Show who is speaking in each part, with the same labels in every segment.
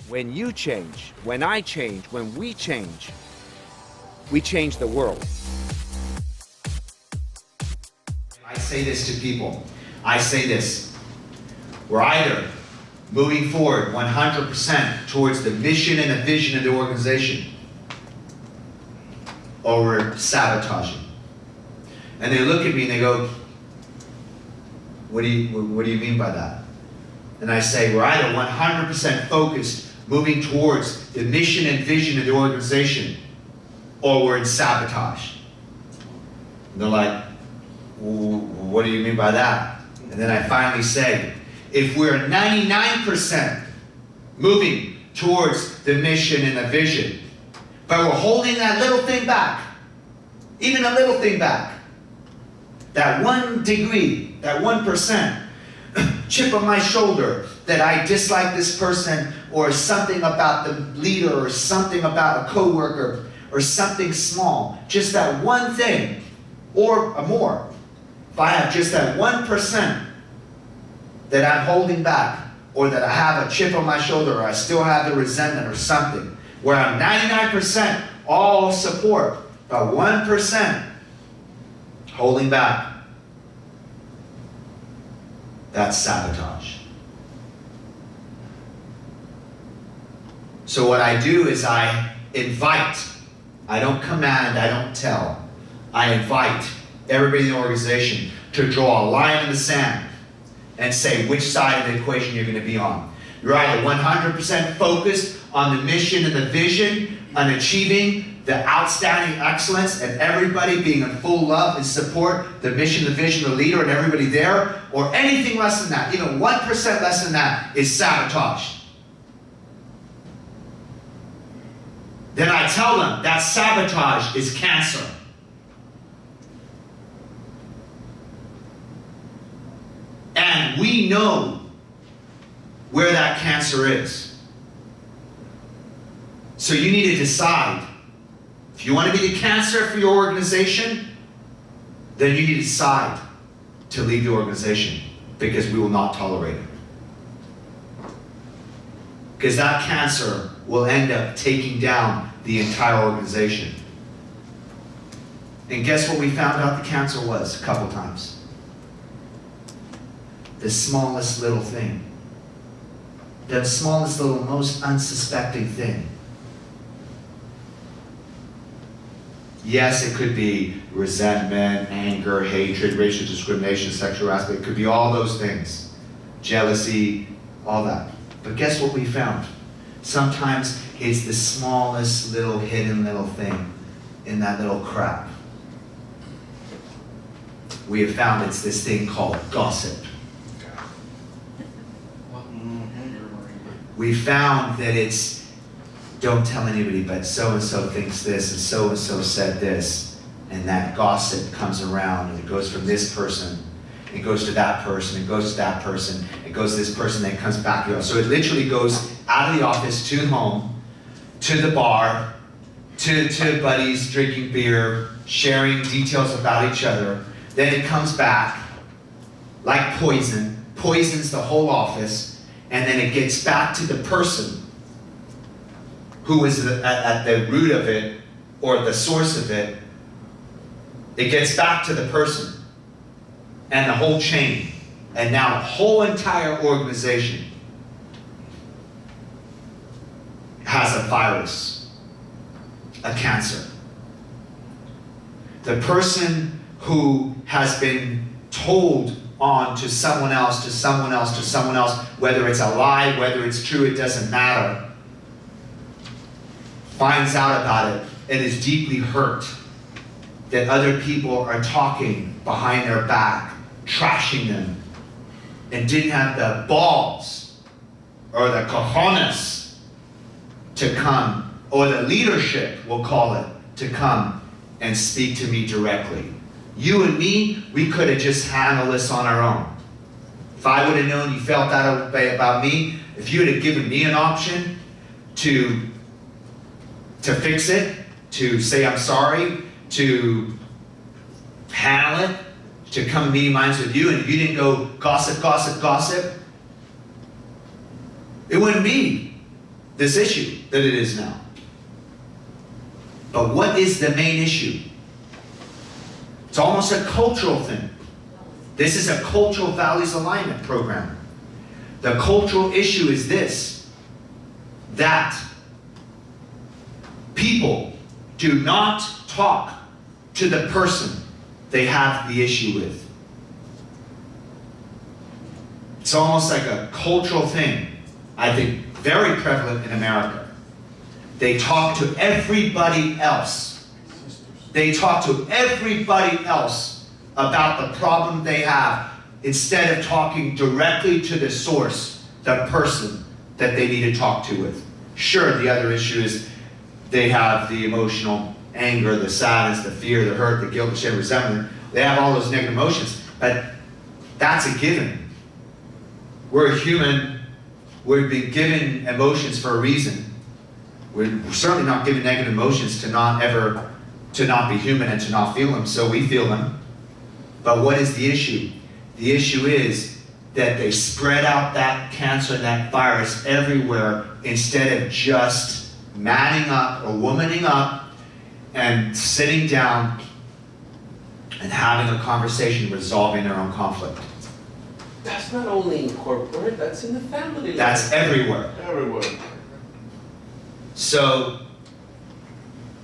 Speaker 1: When you change, when I change, when we change the world.
Speaker 2: I say this to people. I say this. We're either moving forward 100% towards the mission and the vision of the organization, or we're sabotaging. And they look at me and they go, what do you mean by that? And I say, we're either 100% focused, moving towards the mission and vision of the organization, or we're in sabotage. And they're like, what do you mean by that? And then I finally say, if we're 99% moving towards the mission and the vision, but we're holding that little thing back, even a little thing back, that 1 degree, that 1%, chip on my shoulder, that I dislike this person, or something about the leader, or something about a coworker, or something small, just that one thing, or more. If I have just that 1% that I'm holding back, or that I have a chip on my shoulder, or I still have the resentment or something, where I'm 99% all support, but 1% holding back, that's sabotage. So what I do is I invite. I don't command, I don't tell. I invite everybody in the organization to draw a line in the sand and say which side of the equation you're going to be on. You're either 100% focused on the mission and the vision, on achieving the outstanding excellence, and everybody being in full love and support the mission, the vision, the leader, and everybody there, or anything less than that, even 1% less than that, is sabotage. Then I tell them that sabotage is cancer. And we know where that cancer is. So you need to decide. If you want to be the cancer for your organization, then you need to decide to leave the organization, because we will not tolerate it. Because that cancer will end up taking down the entire organization. And guess what we found out the cancer was a couple times? The smallest little thing. The smallest little, most unsuspecting thing. Yes, it could be resentment, anger, hatred, racial discrimination, sexual harassment. It could be all those things. Jealousy, all that. But guess what we found? Sometimes it's the smallest little hidden little thing in that little crap. We have found it's this thing called gossip. We found that it's, don't tell anybody, but so-and-so thinks this, and so-and-so said this, and that gossip comes around, and it goes from this person, it goes to that person, it goes to that person, it goes to this person, then it comes back to us. So it literally goes out of the office to home, to the bar, to buddies drinking beer, sharing details about each other. Then it comes back like poison, poisons the whole office, and then it gets back to the person who is at the root of it, or the source of it. It gets back to the person and the whole chain, and now the whole entire organization has a virus, a cancer. The person who has been told on to someone else, to someone else, to someone else, whether it's a lie, whether it's true, it doesn't matter, finds out about it and is deeply hurt that other people are talking behind their back, trashing them, and didn't have the balls or the cojones to come, or the leadership, we'll call it, to come and speak to me directly. You and me, we could have just handled this on our own. If I would have known you felt that way about me, if you would have given me an option to fix it, to say I'm sorry, to handle it, to come to meeting minds with you, and if you didn't go gossip, gossip, gossip, it wouldn't be. this issue that it is now. But what is the main issue? It's almost a cultural thing. This is a cultural values alignment program. The cultural issue is this, that people do not talk to the person they have the issue with. It's almost like a cultural thing, I think very prevalent in America. They talk to everybody else. They talk to everybody else about the problem they have instead of talking directly to the source, the person that they need to talk to with. Sure, the other issue is they have the emotional anger, the sadness, the fear, the hurt, the guilt, the shame, resentment. They have all those negative emotions, but that's a given. We're human. We've been given emotions for a reason. We're certainly not given negative emotions to not be human and to not feel them, so we feel them. But what is the issue? The issue is that they spread out that cancer and that virus everywhere instead of just manning up or womaning up and sitting down and having a conversation, resolving their own conflict.
Speaker 3: That's not only in corporate, that's in the family.
Speaker 2: That's everywhere.
Speaker 3: Everywhere.
Speaker 2: So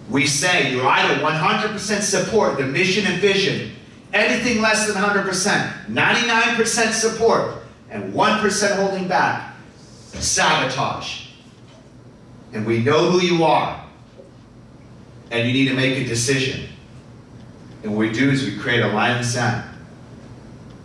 Speaker 2: we say you either 100% support the mission and vision, anything less than 100%, 99% support, and 1% holding back, sabotage. And we know who you are, and you need to make a decision. And what we do is we create a line in the sand,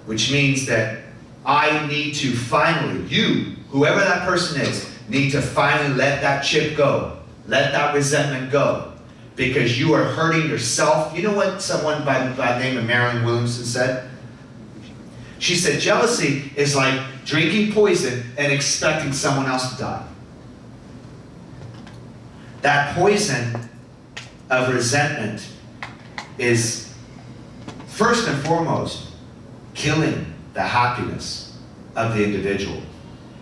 Speaker 2: which means that I need to finally, you, whoever that person is, need to finally let that chip go. Let that resentment go. Because you are hurting yourself. You know what someone by the name of Marilyn Williamson said? She said, jealousy is like drinking poison and expecting someone else to die. That poison of resentment is, first and foremost, killing the happiness of the individual.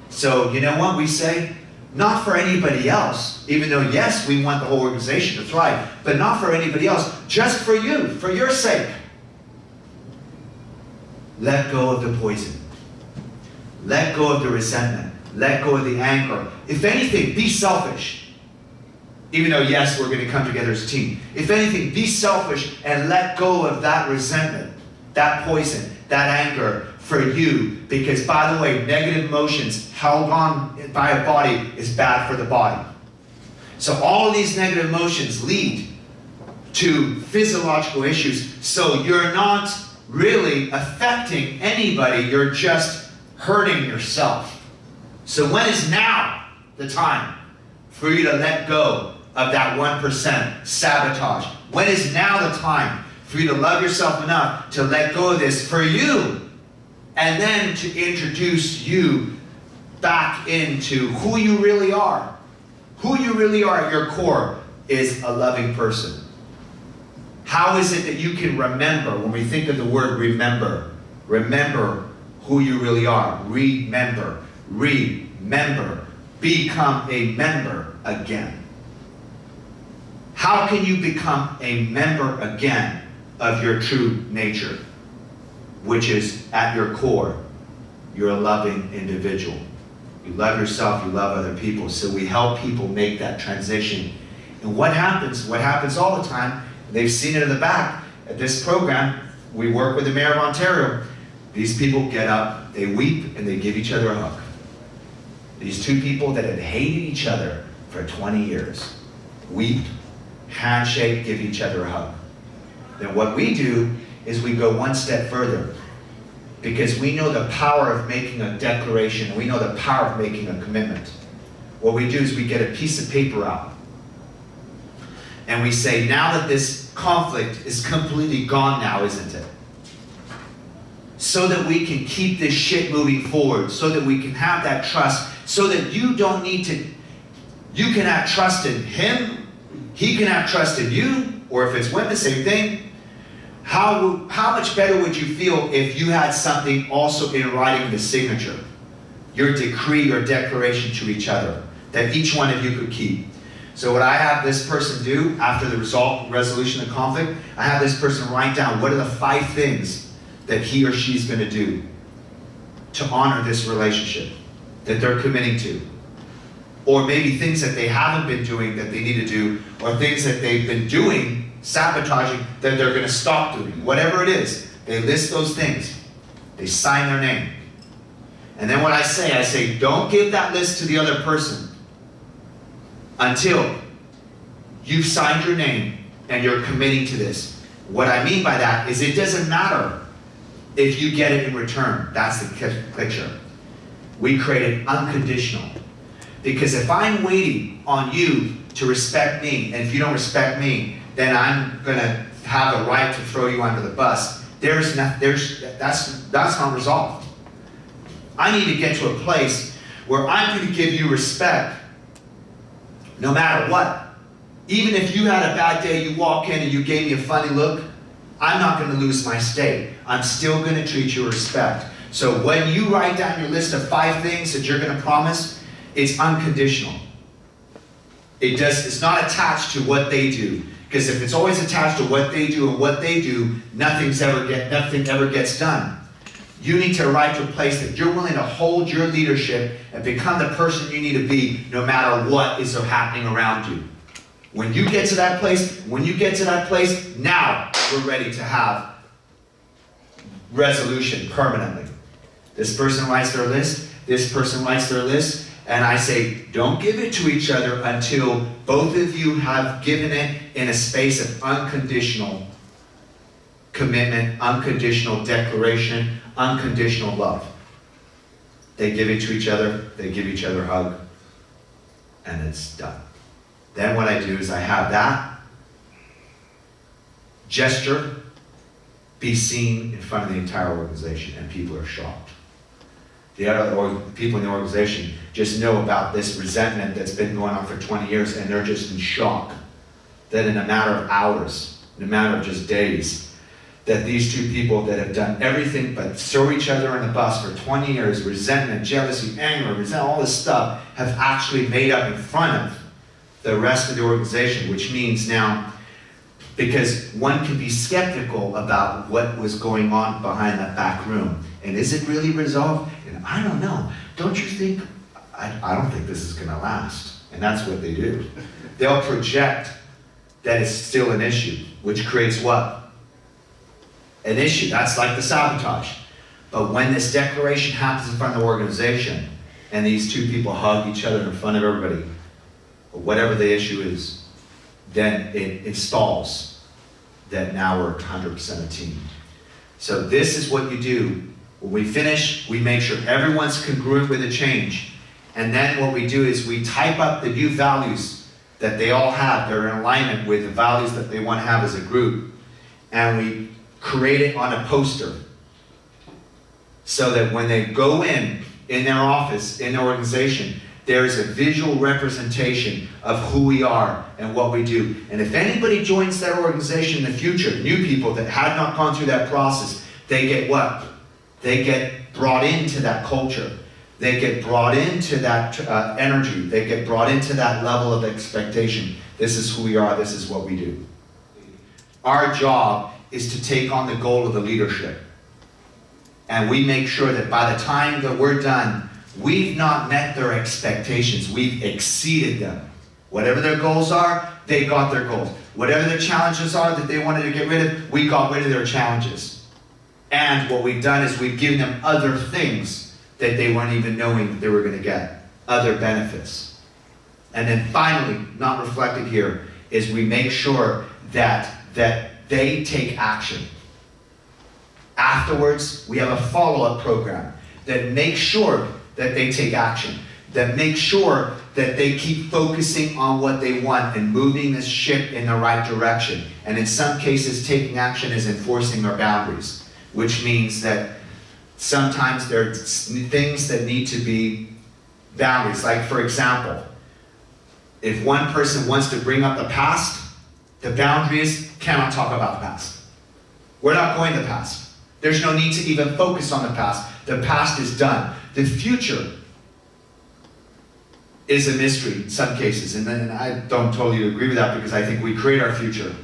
Speaker 2: So, you know what we say? Not for anybody else, even though, yes, we want the whole organization to thrive, but not for anybody else, just for you, for your sake. Let go of the poison. Let go of the resentment. Let go of the anger. If anything, be selfish. Even though, yes, we're going to come together as a team. If anything, be selfish and let go of that resentment, that poison, that anger for you. Because, by the way, negative emotions held on by a body is bad for the body. So all of these negative emotions lead to physiological issues. So you're not really affecting anybody. You're just hurting yourself. So when is now the time for you to let go of that 1% sabotage? When is now the time for you to love yourself enough to let go of this for you? And then to introduce you back into who you really are. Who you really are at your core is a loving person. How is it that you can remember, when we think of the word remember, remember who you really are. Remember, become a member again. How can you become a member again of your true nature? Which is, at your core, you're a loving individual. You love yourself, you love other people. So we help people make that transition. And what happens all the time, they've seen it in the back at this program, we work with the Mayor of Ontario. These people get up, they weep, and they give each other a hug. These two people that had hated each other for 20 years, weep, handshake, give each other a hug. Then what we do is we go one step further, because we know the power of making a declaration. We know the power of making a commitment. What we do is we get a piece of paper out, and we say, now that this conflict is completely gone now, isn't it? So that we can keep this shit moving forward, so that we can have that trust, so that you don't need to, you can have trust in him, he can have trust in you, or if it's women, same thing. How much better would you feel if you had something also in writing, the signature, your decree or declaration to each other, that each one of you could keep. So what I have this person do after the resolution of conflict, I have this person write down what are the 5 things that he or she's going to do to honor this relationship that they're committing to. Or maybe things that they haven't been doing that they need to do, or things that they've been doing, sabotaging, that they're going to stop doing. Whatever it is, they list those things. They sign their name. And then what I say, don't give that list to the other person until you've signed your name and you're committing to this. What I mean by that is it doesn't matter if you get it in return. That's the picture. We created unconditional. Because if I'm waiting on you to respect me, and if you don't respect me, then I'm going to have a right to throw you under the bus. That's not resolved. I need to get to a place where I'm going to give you respect no matter what. Even if you had a bad day, you walk in and you gave me a funny look, I'm not going to lose my state. I'm still going to treat you with respect. So when you write down your list of 5 things that you're going to promise, it's unconditional. It's not attached to what they do. Because if it's always attached to what they do and what they do, nothing ever gets done. You need to arrive to a place that you're willing to hold your leadership and become the person you need to be no matter what is happening around you. When you get to that place, now we're ready to have resolution permanently. This person writes their list, this person writes their list, and I say, don't give it to each other until both of you have given it in a space of unconditional commitment, unconditional declaration, unconditional love. They give it to each other, they give each other a hug, and it's done. Then what I do is I have that gesture be seen in front of the entire organization, and people are shocked. The other people in the organization just know about this resentment that's been going on for 20 years, and they're just in shock that in a matter of hours, in a matter of just days, that these 2 people that have done everything but throw each other on the bus for 20 years, resentment, jealousy, anger, all this stuff, have actually made up in front of the rest of the organization, which means now, because one can be skeptical about what was going on behind that back room. And is it really resolved? And I don't know. Don't you think? I don't think this is going to last. And that's what they do. They'll project that it's still an issue, which creates what? An issue. That's like the sabotage. But when this declaration happens in front of the organization, and these 2 people hug each other in front of everybody, or whatever the issue is, then it installs that now we're 100% a team. So this is what you do. When we finish, we make sure everyone's congruent with the change. And then what we do is we type up the new values that they all have. They're in alignment with the values that they want to have as a group. And we create it on a poster. So that when they go in their office, in their organization, there's a visual representation of who we are and what we do. And if anybody joins that organization in the future, new people that had not gone through that process, they get what? They get brought into that culture. They get brought into that energy. They get brought into that level of expectation. This is who we are. This is what we do. Our job is to take on the goal of the leadership. And we make sure that by the time that we're done, we've not met their expectations. We've exceeded them. Whatever their goals are, they got their goals. Whatever their challenges are that they wanted to get rid of, we got rid of their challenges. And what we've done is we've given them other things that they weren't even knowing they were going to get. Other benefits. And then finally, not reflected here, is we make sure that they take action. Afterwards, we have a follow-up program that makes sure that they take action, that makes sure that they keep focusing on what they want and moving this ship in the right direction. And in some cases, taking action is enforcing their boundaries, which means that sometimes there's things that need to be boundaries. Like, for example, if one person wants to bring up the past, the boundary is cannot talk about the past. We're not going to the past. There's no need to even focus on the past. The past is done. The future is a mystery in some cases, and then I don't totally agree with that because I think we create our future.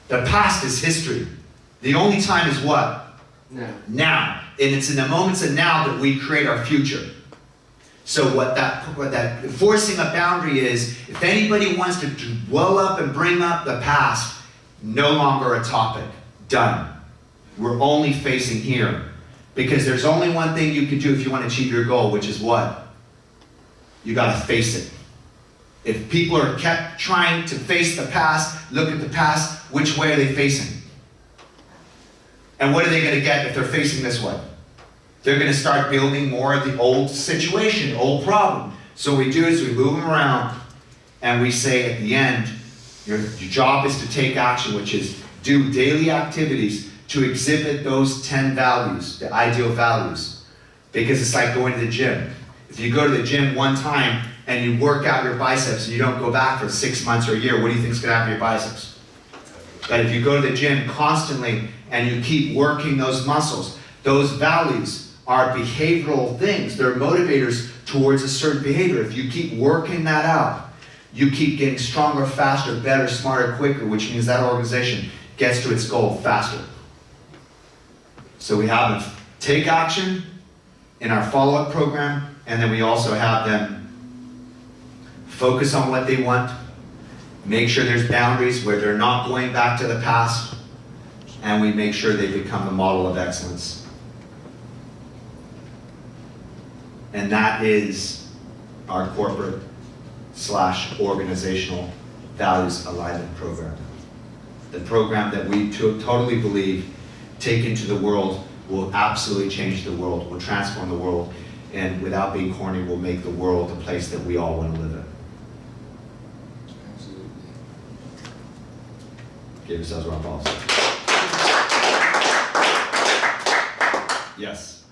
Speaker 2: The past is history. The only time is what?
Speaker 3: Now.
Speaker 2: Now. And it's in the moments of now that we create our future. So what that enforcing a boundary is, if anybody wants to dwell up and bring up the past, no longer a topic. Done. We're only facing here. Because there's only one thing you can do if you want to achieve your goal, which is what? You got to face it. If people are kept trying to face the past, look at the past, which way are they facing? And what are they going to get if they're facing this way? They're going to start building more of the old situation, old problem. So what we do is we move them around and we say at the end, your job is to take action, which is do daily activities to exhibit those 10 values, the ideal values. Because it's like going to the gym. If you go to the gym one time and you work out your biceps and you don't go back for 6 months or a year, what do you think is going to happen to your biceps? But if you go to the gym constantly and you keep working those muscles, those values are behavioral things. They're motivators towards a certain behavior. If you keep working that out, you keep getting stronger, faster, better, smarter, quicker, which means that organization gets to its goal faster. So we have them take action in our follow-up program, and then we also have them focus on what they want, make sure there's boundaries where they're not going back to the past, and we make sure they become the model of excellence. And that is our corporate/organizational values alignment program. The program that we totally believe taken to the world will absolutely change the world, will transform the world, and without being corny, will make the world a place that we all want to live in.
Speaker 3: Absolutely.
Speaker 2: Give yourselves a round of applause. Yes.